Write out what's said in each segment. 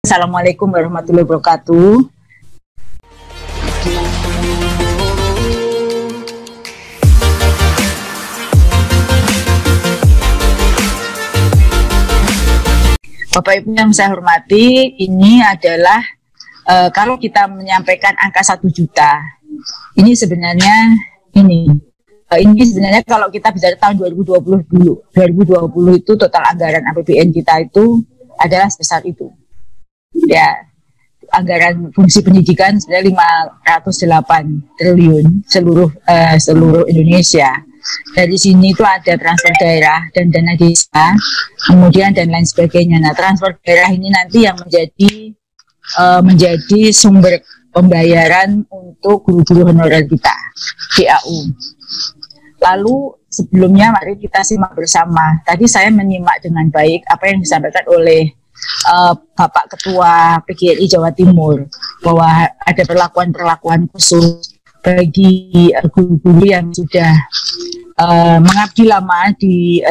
Assalamualaikum warahmatullahi wabarakatuh. Bapak Ibu yang saya hormati, ini adalah kalau kita menyampaikan angka 1 juta, ini sebenarnya kalau kita bicara tahun 2020 dulu, 2020 itu total anggaran APBN kita itu adalah sebesar itu. Ya, anggaran fungsi pendidikan sebenarnya 508 triliun seluruh Indonesia. Dari sini itu ada transfer daerah dan dana desa, kemudian dan lain sebagainya. Nah, transfer daerah ini nanti yang menjadi sumber pembayaran untuk guru-guru honorer kita, GAU. Lalu sebelumnya mari kita simak bersama. Tadi saya menyimak dengan baik apa yang disampaikan oleh Bapak Ketua PGRI Jawa Timur, bahwa ada perlakuan khusus bagi guru-guru yang sudah mengabdi lama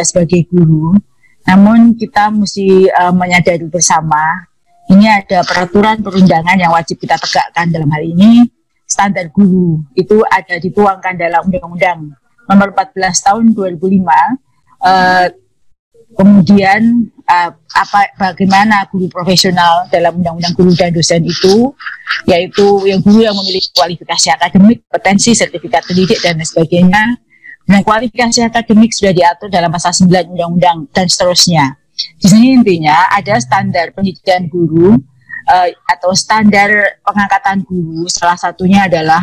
sebagai guru. Namun kita mesti menyadari bersama, ini ada peraturan perundangan yang wajib kita tegakkan. Dalam hal ini standar guru itu ada dituangkan dalam Undang-Undang Nomor 14 Tahun 2005. Kemudian bagaimana guru profesional dalam Undang-Undang Guru dan Dosen itu, yaitu yang guru yang memiliki kualifikasi akademik, potensi, sertifikat pendidik dan sebagainya. Nah, kualifikasi akademik sudah diatur dalam pasal 9 Undang-Undang dan seterusnya. Di sini intinya ada standar pendidikan guru atau standar pengangkatan guru. Salah satunya adalah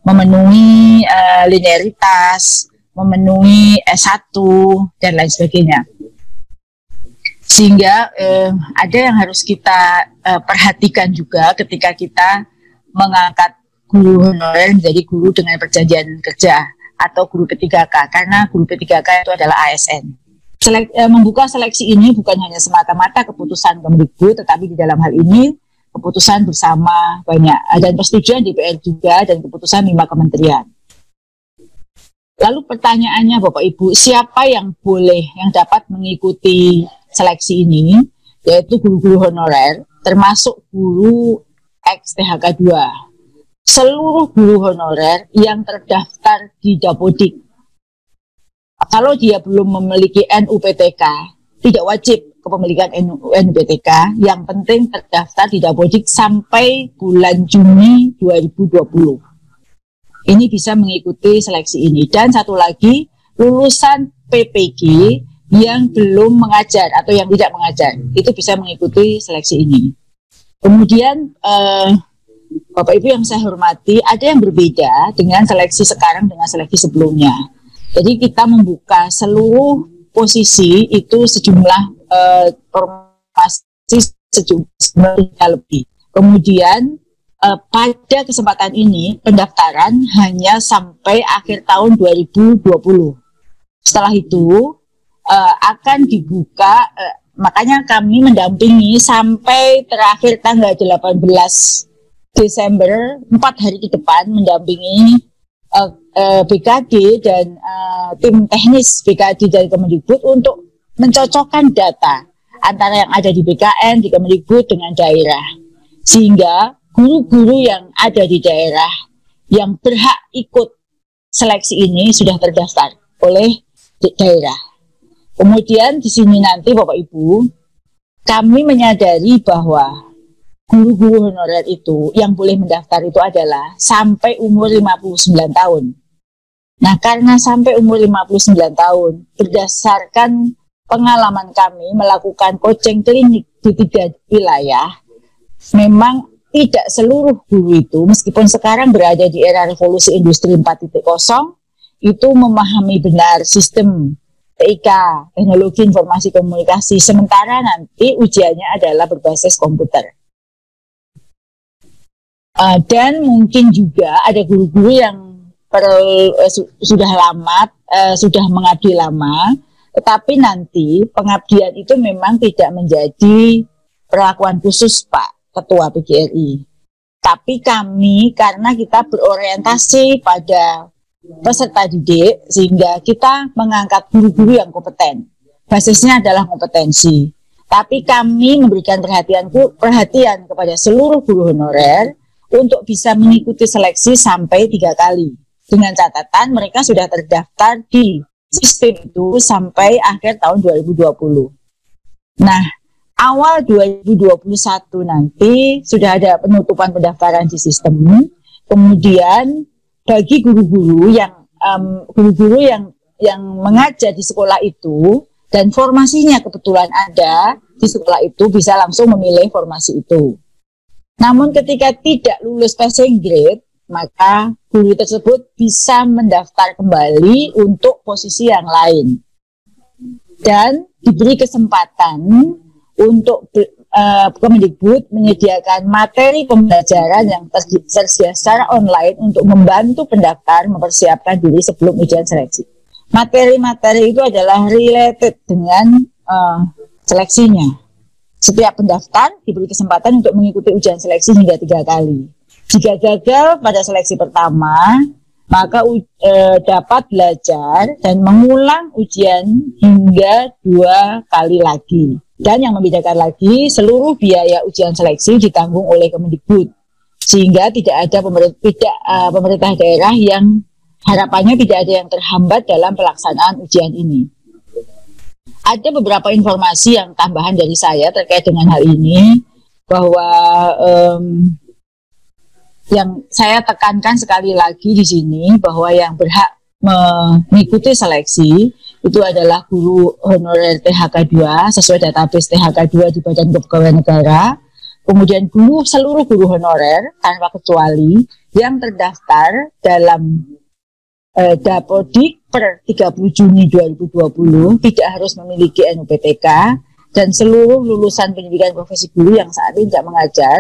memenuhi linearitas, memenuhi S1 dan lain sebagainya. Sehingga ada yang harus kita perhatikan juga ketika kita mengangkat guru honorer menjadi guru dengan perjanjian kerja atau guru P3K, karena guru P3K itu adalah ASN. Membuka seleksi ini bukan hanya semata-mata keputusan Kemdikbud, tetapi di dalam hal ini keputusan bersama banyak, dan persetujuan DPR juga, dan keputusan 5 kementerian. Lalu pertanyaannya Bapak Ibu, siapa yang dapat mengikuti seleksi ini? Yaitu guru-guru honorer, termasuk guru ex-THK 2. Seluruh guru honorer yang terdaftar di Dapodik. Kalau dia belum memiliki NUPTK, tidak wajib kepemilikan NUPTK, yang penting terdaftar di Dapodik sampai bulan Juni 2020. Ini bisa mengikuti seleksi ini. Dan satu lagi, lulusan PPG yang belum mengajar atau yang tidak mengajar, itu bisa mengikuti seleksi ini. Kemudian Bapak Ibu yang saya hormati, ada yang berbeda dengan seleksi sekarang dengan seleksi sebelumnya. Jadi kita membuka seluruh posisi itu sejumlah formasi sejumlah lebih. Kemudian pada kesempatan ini pendaftaran hanya sampai akhir tahun 2020. Setelah itu akan dibuka, makanya kami mendampingi sampai terakhir tanggal 18 Desember, 4 hari ke depan mendampingi BKD dan tim teknis BKD dari Kemdikbud untuk mencocokkan data antara yang ada di BKN, di Kemdikbud dengan daerah, sehingga guru-guru yang ada di daerah yang berhak ikut seleksi ini sudah terdaftar oleh daerah. Kemudian di sini nanti Bapak Ibu, kami menyadari bahwa guru-guru honorer itu yang boleh mendaftar itu adalah sampai umur 59 tahun. Nah, karena sampai umur 59 tahun, berdasarkan pengalaman kami melakukan coaching klinik di 3 wilayah, memang tidak seluruh guru itu, meskipun sekarang berada di era revolusi industri 4.0, itu memahami benar sistem TIK, teknologi informasi komunikasi, sementara nanti ujiannya adalah berbasis komputer. Dan mungkin juga ada guru-guru yang sudah lama, sudah mengabdi lama, tetapi nanti pengabdian itu memang tidak menjadi perlakuan khusus Pak Ketua PGRI. Tapi kami, karena kita berorientasi pada peserta didik, sehingga kita mengangkat guru-guru yang kompeten. Basisnya adalah kompetensi. Tapi kami memberikan perhatian kepada seluruh guru honorer untuk bisa mengikuti seleksi sampai 3 kali. Dengan catatan mereka sudah terdaftar di sistem itu sampai akhir tahun 2020. Nah, awal 2021 nanti sudah ada penutupan pendaftaran di sistem. Kemudian bagi guru-guru yang mengajar di sekolah itu dan formasinya kebetulan ada di sekolah itu bisa langsung memilih formasi itu. Namun ketika tidak lulus passing grade, maka guru tersebut bisa mendaftar kembali untuk posisi yang lain dan diberi kesempatan untuk Kemendikbud menyediakan materi pembelajaran yang tersedia secara online untuk membantu pendaftar mempersiapkan diri sebelum ujian seleksi. Materi-materi itu adalah related dengan seleksinya. Setiap pendaftar diberi kesempatan untuk mengikuti ujian seleksi hingga 3 kali. Jika gagal pada seleksi pertama, maka dapat belajar dan mengulang ujian hingga 2 kali lagi. Dan yang membedakan lagi, seluruh biaya ujian seleksi ditanggung oleh Kemendikbud, sehingga tidak ada pemerintah daerah yang harapannya tidak ada yang terhambat dalam pelaksanaan ujian ini. Ada beberapa informasi yang tambahan dari saya terkait dengan hal ini, bahwa yang saya tekankan sekali lagi di sini bahwa yang berhak mengikuti seleksi itu adalah guru honorer THK 2 sesuai database THK 2 di Badan Kepegawaian Negara, kemudian seluruh guru honorer tanpa kecuali yang terdaftar dalam Dapodik per 30 Juni 2020 tidak harus memiliki NUPTK, dan seluruh lulusan pendidikan profesi guru yang saat ini tidak mengajar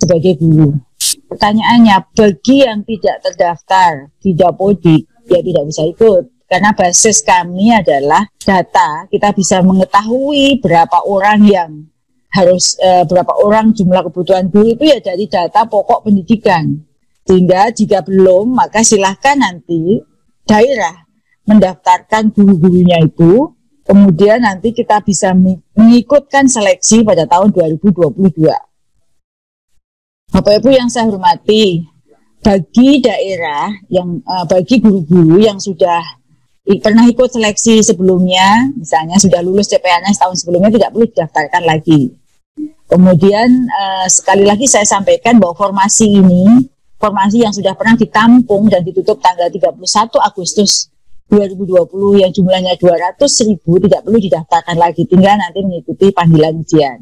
sebagai guru. Pertanyaannya, bagi yang tidak terdaftar di Dapodik, ya tidak bisa ikut. Karena basis kami adalah data, kita bisa mengetahui berapa orang jumlah kebutuhan guru itu ya dari data pokok pendidikan. Sehingga jika belum, maka silahkan nanti daerah mendaftarkan guru-gurunya itu, kemudian nanti kita bisa mengikutkan seleksi pada tahun 2022. Bapak Ibu yang saya hormati, bagi daerah bagi guru-guru yang sudah pernah ikut seleksi sebelumnya, misalnya sudah lulus CPNS tahun sebelumnya, tidak perlu didaftarkan lagi. Kemudian sekali lagi saya sampaikan bahwa formasi yang sudah pernah ditampung dan ditutup tanggal 31 Agustus 2020 yang jumlahnya 200.000 tidak perlu didaftarkan lagi, tinggal nanti mengikuti panggilan ujian.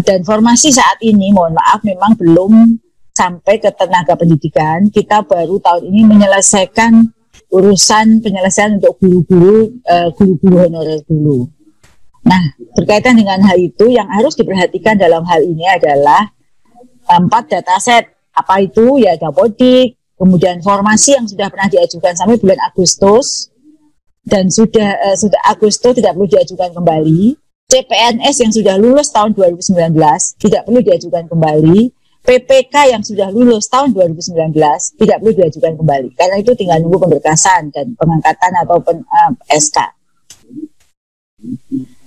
Dan formasi saat ini, mohon maaf, memang belum sampai ke tenaga pendidikan. Kita baru tahun ini menyelesaikan urusan penyelesaian untuk guru-guru honorer dulu. Nah, berkaitan dengan hal itu, yang harus diperhatikan dalam hal ini adalah 4 dataset. Apa itu? Ya, Dapodik, kemudian formasi yang sudah pernah diajukan sampai bulan Agustus, dan sudah Agustus tidak perlu diajukan kembali. CPNS yang sudah lulus tahun 2019 tidak perlu diajukan kembali. PPK yang sudah lulus tahun 2019 tidak perlu diajukan kembali. Karena itu tinggal nunggu pemberkasan dan pengangkatan atau SK.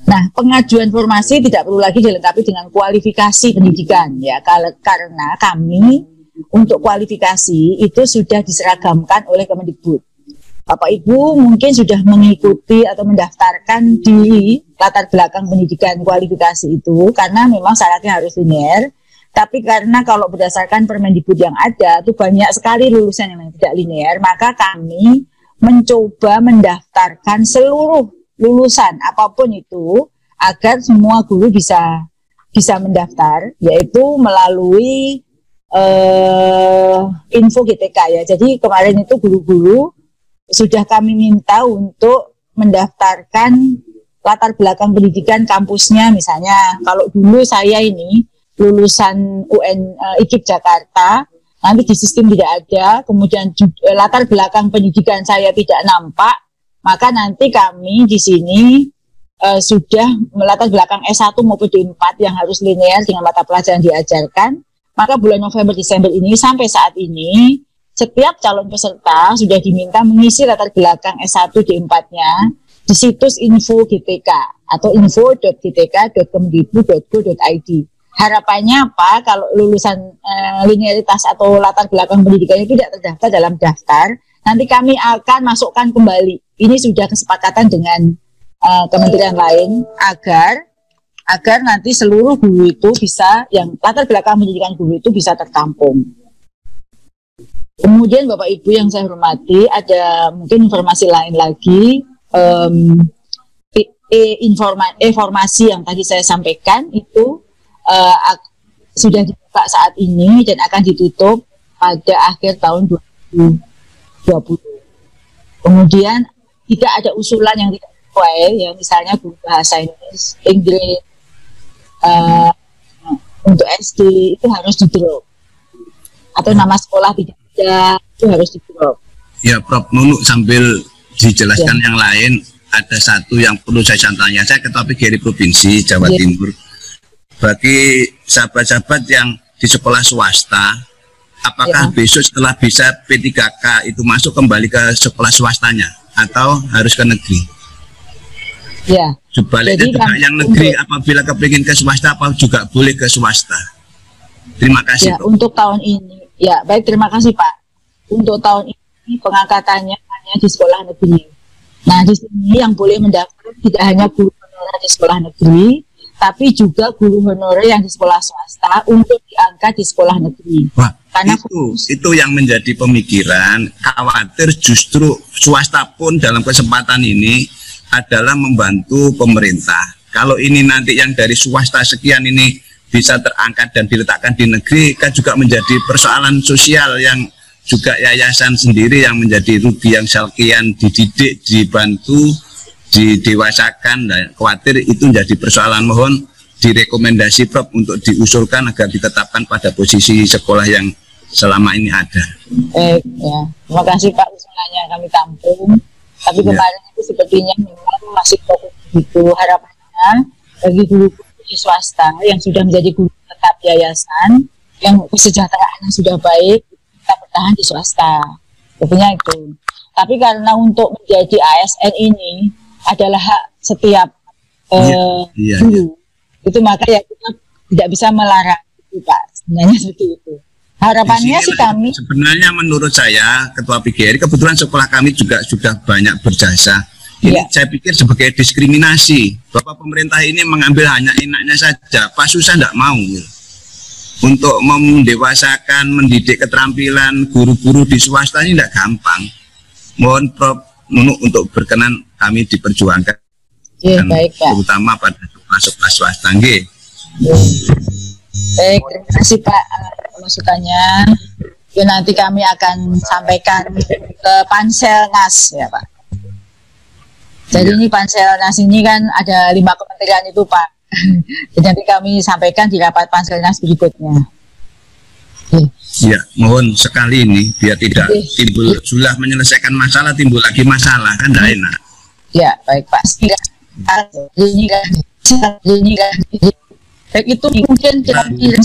Nah, pengajuan formasi tidak perlu lagi dilengkapi dengan kualifikasi pendidikan, ya, karena kami untuk kualifikasi itu sudah diseragamkan oleh Kemendikbud. Bapak Ibu mungkin sudah mengikuti atau mendaftarkan di latar belakang pendidikan kualifikasi itu, karena memang syaratnya harus linear. Tapi karena kalau berdasarkan Permendikbud yang ada itu banyak sekali lulusan yang tidak linear, maka kami mencoba mendaftarkan seluruh lulusan apapun itu agar semua guru bisa mendaftar, yaitu melalui info GTK, ya. Jadi kemarin itu guru-guru sudah kami minta untuk mendaftarkan latar belakang pendidikan kampusnya. Misalnya kalau dulu saya ini lulusan IKIP Jakarta, nanti di sistem tidak ada, kemudian latar belakang pendidikan saya tidak nampak, maka nanti kami di sini sudah latar belakang S1 maupun D4 yang harus linear dengan mata pelajaran diajarkan. Maka bulan November Desember ini sampai saat ini setiap calon peserta sudah diminta mengisi latar belakang S1 D4-nya di situs info GTK atau info.gtk.kemdikbud.go.id. Harapannya apa? Kalau lulusan linearitas atau latar belakang pendidikannya tidak terdaftar dalam daftar, nanti kami akan masukkan kembali. Ini sudah kesepakatan dengan kementerian lain agar nanti seluruh guru itu bisa, yang latar belakang pendidikan guru itu bisa tertampung. Kemudian Bapak Ibu yang saya hormati, ada mungkin informasi lain lagi. Informasi yang tadi saya sampaikan itu sudah dibuka saat ini dan akan ditutup pada akhir tahun 2020. Kemudian tidak ada usulan yang tidak sesuai, ya misalnya guru bahasa Inggris untuk SD itu harus di-drop, atau nama sekolah tidak ada, itu harus di-drop. Ya Prof, Nunu sambil dijelaskan yang lain, ada satu yang perlu saya tanya. Saya Ketua PGRI Provinsi Jawa Timur. Bagi sahabat-sahabat yang di sekolah swasta, apakah besok setelah bisa P3K itu masuk kembali ke sekolah swastanya atau harus ke negeri? Ya. Sebaliknya juga yang negeri apabila kepingin ke swasta apa juga boleh ke swasta. Terima kasih. Ya, untuk tahun ini, ya baik, terima kasih Pak. Untuk tahun ini pengangkatannya hanya di sekolah negeri. Nah, di sini yang boleh mendaftar tidak hanya guru honorer di sekolah negeri, tapi juga guru honorer yang di sekolah swasta untuk diangkat di sekolah negeri. Wah, karena itu yang menjadi pemikiran, khawatir justru swasta pun dalam kesempatan ini adalah membantu pemerintah. Kalau ini nanti yang dari swasta sekian ini bisa terangkat dan diletakkan di negeri, kan juga menjadi persoalan sosial yang juga yayasan sendiri yang menjadi rugi, yang sekian dididik, dibantu, didewasakan, dan khawatir itu menjadi persoalan. Mohon direkomendasi Prof untuk diusulkan agar ditetapkan pada posisi sekolah yang selama ini ada. Ya, terima kasih Pak, usulannya kami tampung. Tapi kemarin itu sepertinya memang masih fokus itu. Harapannya bagi guru di swasta yang sudah menjadi guru tetap yayasan, yang kesejahteraannya sudah baik, kita bertahan di swasta. Tentunya itu. Tapi karena untuk menjadi ASN ini adalah hak setiap guru, itu maka ya kita tidak bisa melarang itu Pak. Sebenarnya seperti itu. Harapannya sih kami. Sebenarnya menurut saya Ketua PGRI, kebetulan sekolah kami juga sudah banyak berjasa. Ini saya pikir sebagai diskriminasi. Bapak pemerintah ini mengambil hanya enaknya saja. Pak susah tidak mau. Untuk mendewasakan, mendidik keterampilan guru-guru di swasta ini tidak gampang. Mohon Prof Nunu untuk berkenan kami diperjuangkan. Baik, Pak. Terutama pada sekolah swasta. Baik, terima kasih Pak masukannya. Ya, nanti kami akan sampaikan ke Panselnas ya Pak. Jadi ini Panselnas ini kan ada 5 kementerian itu Pak. Jadi nanti kami sampaikan di rapat Panselnas berikutnya. Ya, mohon sekali ini biar tidak timbul, sudah menyelesaikan masalah timbul lagi masalah, kan tidak enak. Ya, baik Pak. Ini kan baik, itu mungkin kira-kira